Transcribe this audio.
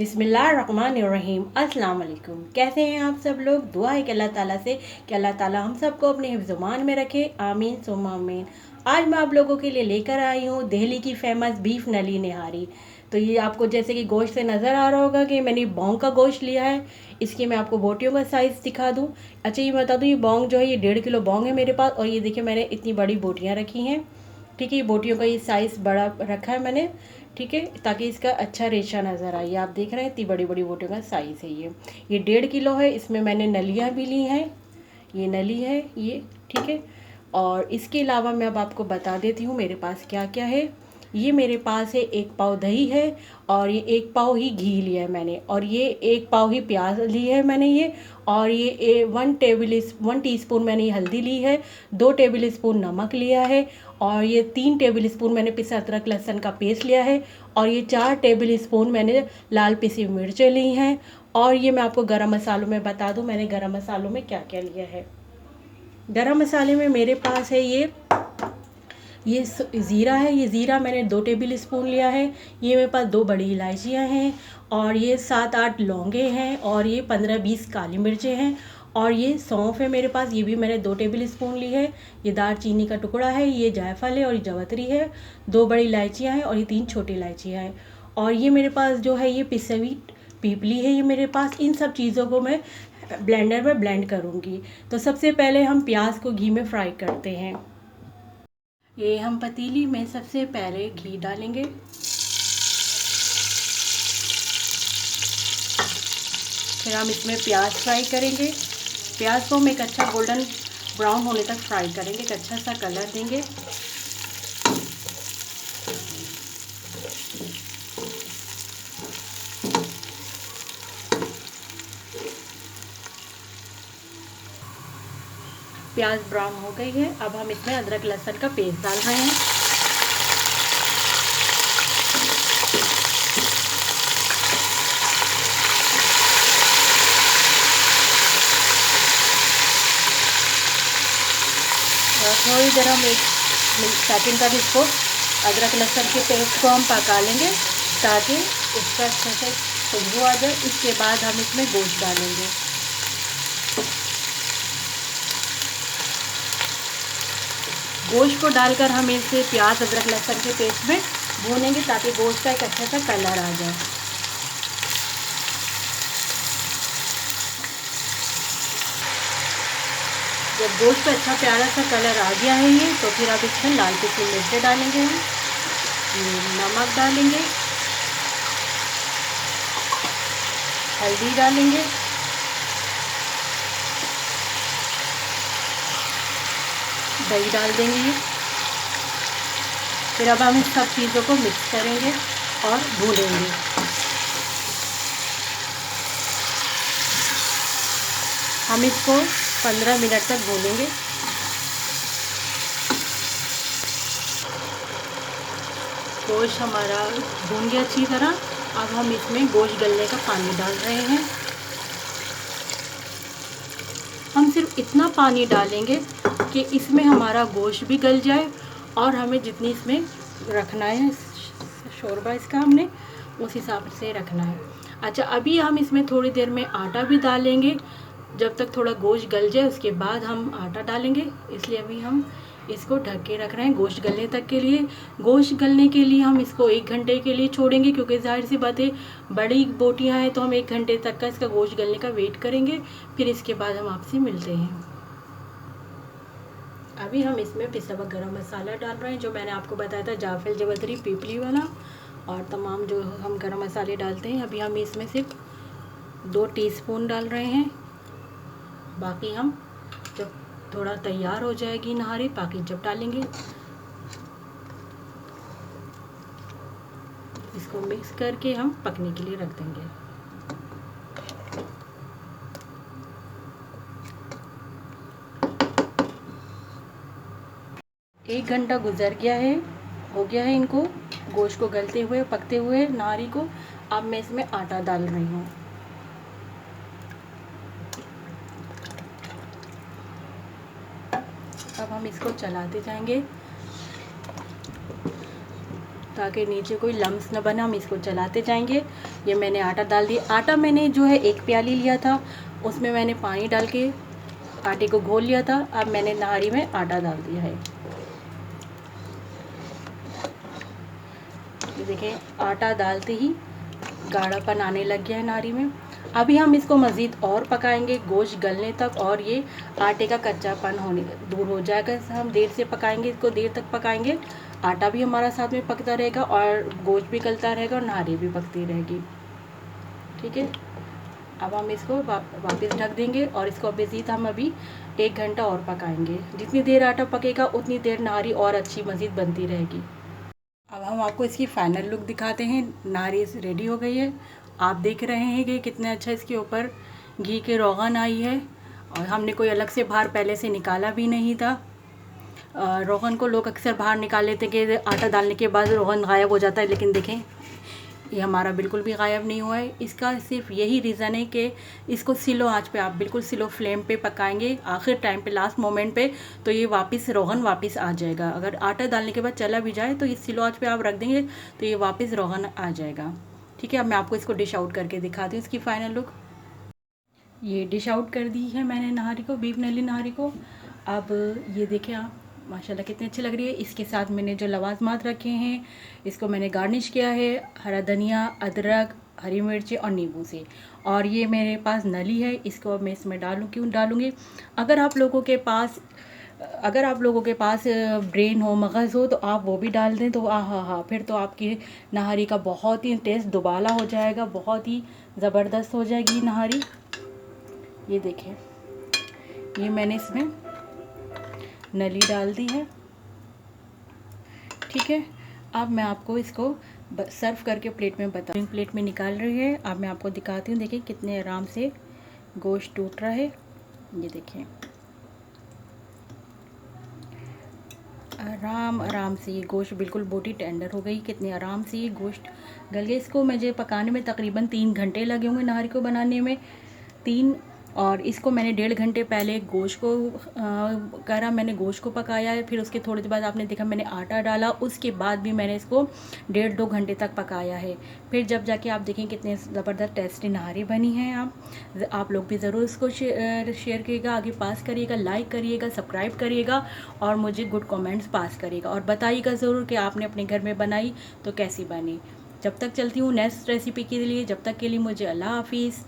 बिस्मिल्लाहिर्रहमानिर्रहीम। अस्सलाम वालेकुम। कैसे हैं आप सब लोग? दुआ है कि अल्लाह ताला से कि अल्लाह ताला हम सबको अपने हिफ्ज़-ओ-मान में रखे, आमीन सुम्मा आमीन। आज मैं आप लोगों के लिए लेकर आई हूँ दिल्ली की फ़ेमस बीफ नली निहारी। तो ये आपको जैसे कि गोश्त से नज़र आ रहा होगा कि मैंने बॉन्ग का गोश्त लिया है। इसकी मैं आपको बोटियों का साइज़ दिखा दूँ। अच्छा, ये बता दूँ, ये बॉन्ग जो है ये 1.5 किलो बॉन्ग है मेरे पास। और ये देखिए मैंने इतनी बड़ी बोटियाँ रखी हैं। ठीक है, ये बोटियों का ये साइज़ बड़ा रखा है मैंने। ठीक है, ताकि इसका अच्छा रेशा नज़र आए। आप देख रहे हैं इतनी बड़ी बड़ी बोटियों का साइज़ है ये 1.5 किलो है। इसमें मैंने नलियाँ भी ली हैं, ये नली है ये। ठीक है, और इसके अलावा मैं अब आपको बता देती हूँ मेरे पास क्या क्या है। ये मेरे पास है 1 पाव दही है, और ये 1 पाव ही घी लिया है मैंने, और ये 1 पाव ही प्याज ली है मैंने ये। और ये 1 टीस्पून मैंने ये हल्दी ली है, 2 टेबल स्पून नमक लिया है, और ये 3 टेबल स्पून मैंने पिसा अदरक लहसुन का पेस्ट लिया है, और ये 4 टेबल स्पून मैंने लाल पिसी मिर्चें ली हैं। और ये मैं आपको गरम मसालों में बता दूं मैंने गरम मसालों में क्या क्या लिया है। गरम मसाले में मेरे पास है ये ज़ीरा है। ये ज़ीरा मैंने 2 टेबल स्पून लिया है। ये मेरे पास 2 बड़ी इलायचियाँ हैं, और ये 7-8 लौंगे हैं, और ये 15-20 काली मिर्चें हैं, और ये सौंफ है मेरे पास, ये भी मैंने 2 टेबल स्पून ली है। ये दालचीनी का टुकड़ा है, ये जायफल है, और ये जवतरी है। 2 बड़ी इलायचियाँ हैं, और ये 3 छोटी इलायचियाँ हैं। और ये मेरे पास जो है ये पिसी हुई पीपली है ये मेरे पास। इन सब चीज़ों को मैं ब्लेंडर में ब्लेंड करूँगी। तो सबसे पहले हम प्याज को घी में फ्राई करते हैं। ये हम पतीली में सबसे पहले घी डालेंगे, फिर हम इसमें प्याज फ्राई करेंगे। प्याज को हम एक अच्छा गोल्डन ब्राउन होने तक फ्राई करेंगे, एक अच्छा सा कलर देंगे। प्याज ब्राउन हो गई है, अब हम इसमें अदरक लहसुन का पेस्ट डाल रहे हैं। और थोड़ी देर हम 1 सेकंड तक इसको अदरक लहसुन के पेस्ट को हम पका लेंगे, ताकि इसका अच्छे से खुशबू आ जाए। इसके बाद हम इसमें गोश्त डालेंगे। गोश्त को डालकर हम इसे प्याज अदरक लहसुन के पेस्ट में भूनेंगे, ताकि गोश्त का एक अच्छा सा कलर आ जाए। जब गोश्त का अच्छा प्यारा सा कलर आ गया है ये, तो फिर अब इसमें लाल पिसी मिर्चें डालेंगे, हम नमक डालेंगे, हल्दी डालेंगे, दही डाल देंगे। फिर अब हम इन सब चीज़ों को मिक्स करेंगे और भूनेंगे। हम इसको 15 मिनट तक भूनेंगे। गोश्त हमारा भून गया अच्छी तरह। अब हम इसमें गोश्त गलने का पानी डाल रहे हैं। हम सिर्फ इतना पानी डालेंगे कि इसमें हमारा गोश्त भी गल जाए, और हमें जितनी इसमें रखना है शोरबा इसका हमने उस हिसाब से रखना है। अच्छा, अभी हम इसमें थोड़ी देर में आटा भी डालेंगे। जब तक थोड़ा गोश्त गल जाए उसके बाद हम आटा डालेंगे, इसलिए अभी हम इसको ढक के रख रहे हैं गोश्त गलने तक के लिए। गोश्त गलने के लिए हम इसको 1 घंटे के लिए छोड़ेंगे, क्योंकि जाहिर सी बात है बड़ी बोटियां हैं, तो हम 1 घंटे तक का इसका गोश्त गलने का वेट करेंगे। फिर इसके बाद हम आपसे मिलते हैं। अभी हम इसमें पिसा हुआ गरम मसाला डाल रहे हैं, जो मैंने आपको बताया था, जायफल जवतरी पीपली वाला, और तमाम जो हम गरम मसाले डालते हैं। अभी हम इसमें सिर्फ 2 टीस्पून डाल रहे हैं। बाकी हम जब थोड़ा तैयार हो जाएगी नहारी, बाकी जब डालेंगे। इसको मिक्स करके हम पकने के लिए रख देंगे। एक घंटा गुजर गया है, हो गया है इनको गोश्त को गलते हुए पकते हुए नहारी को। अब मैं इसमें आटा डाल रही हूँ। अब हम इसको चलाते जाएंगे। ताकि नीचे कोई लम्स न बना। हम इसको चलाते जाएंगे। ये मैंने आटा डाल दिया। आटा मैंने जो है 1 प्याली लिया था, उसमें मैंने पानी डाल के आटे को घोल लिया था। अब मैंने नारी में आटा डाल दिया है। ये देखिए आटा डालते ही गाढ़ापन आने लग गया है नारी में। अभी हम इसको मज़ीद और पकाएंगे गोश्त गलने तक, और ये आटे का कच्चापन होने दूर हो जाएगा। हम देर से पकाएंगे, इसको देर तक पकाएंगे। आटा भी हमारा साथ में पकता रहेगा और गोश्त भी गलता रहेगा और नारी भी पकती रहेगी। ठीक है, अब हम इसको वापस ढक देंगे और इसको मज़ीद हम अभी 1 घंटा और पकाएंगे। जितनी देर आटा पकेगा उतनी देर नारी और अच्छी मज़ीद बनती रहेगी। अब हम आपको इसकी फाइनल लुक दिखाते हैं। नारी रेडी हो गई है। आप देख रहे हैं कि कितने अच्छा इसके ऊपर घी के रोगन आई है, और हमने कोई अलग से बाहर पहले से निकाला भी नहीं था। रोगन को लोग अक्सर बाहर निकाल लेते हैं कि आटा डालने के बाद रोगन गायब हो जाता है, लेकिन देखें ये हमारा बिल्कुल भी गायब नहीं हुआ है। इसका सिर्फ यही रीज़न है कि इसको स्लो आंच पे, आप बिल्कुल स्लो फ्लेम पे पकाएंगे आखिर टाइम पे, लास्ट मोमेंट पे, तो ये वापस रोगन वापस आ जाएगा। अगर आटा डालने के बाद चला भी जाए तो इस स्लो आंच पे आप रख देंगे तो ये वापस रोगन आ जाएगा। ठीक है, अब मैं आपको इसको डिश आउट करके दिखाती हूँ इसकी फ़ाइनल लुक। ये डिश आउट कर दी है मैंने नहारी को, बीफ नली नहारी को। अब ये देखें आप, माशाल्लाह कितनी अच्छी लग रही है। इसके साथ मैंने जो लवाजमात रखे हैं, इसको मैंने गार्निश किया है हरा धनिया, अदरक, हरी मिर्ची और नींबू से। और ये मेरे पास नली है, इसको अब मैं इसमें डालूँगी। अगर आप लोगों के पास ब्रेन हो, मगज़ हो, तो आप वो भी डाल दें तो हाँ, फिर तो आपकी नहारी का बहुत ही टेस्ट दुबाला हो जाएगा, बहुत ही ज़बरदस्त हो जाएगी नहारी। ये देखें, ये मैंने इसमें नली डाल दी है। ठीक है, अब मैं आपको इसको सर्व करके प्लेट में प्लेट में निकाल रही है। अब मैं आपको दिखाती हूँ। देखिए कितने आराम से गोश्त टूट रहा है। ये देखें आराम से ये गोश्त बिल्कुल बोटी टेंडर हो गई। कितने आराम से ये गोश्त गल गया। इसको मुझे पकाने में तकरीबन 3 घंटे लगे होंगे नहारी को बनाने में, 3। और इसको मैंने 1.5 घंटे पहले गोश्त को करा, मैंने गोश्त को पकाया है। फिर उसके थोड़ी देर बाद आपने देखा मैंने आटा डाला, उसके बाद भी मैंने इसको 1.5-2 घंटे तक पकाया है। फिर जब जाके आप देखें कितने ज़बरदस्त टेस्टी नहारी बनी है। आप लोग भी ज़रूर इसको शेयर करिएगा, आगे पास करिएगा, लाइक करिएगा, सब्सक्राइब करिएगा और मुझे गुड कमेंट्स पास करिएगा, और बताइएगा ज़रूर कि आपने अपने घर में बनाई तो कैसी बनी। जब तक चलती हूँ नेक्स्ट रेसिपी के लिए, जब तक के लिए मुझे अल्लाह हाफिज़।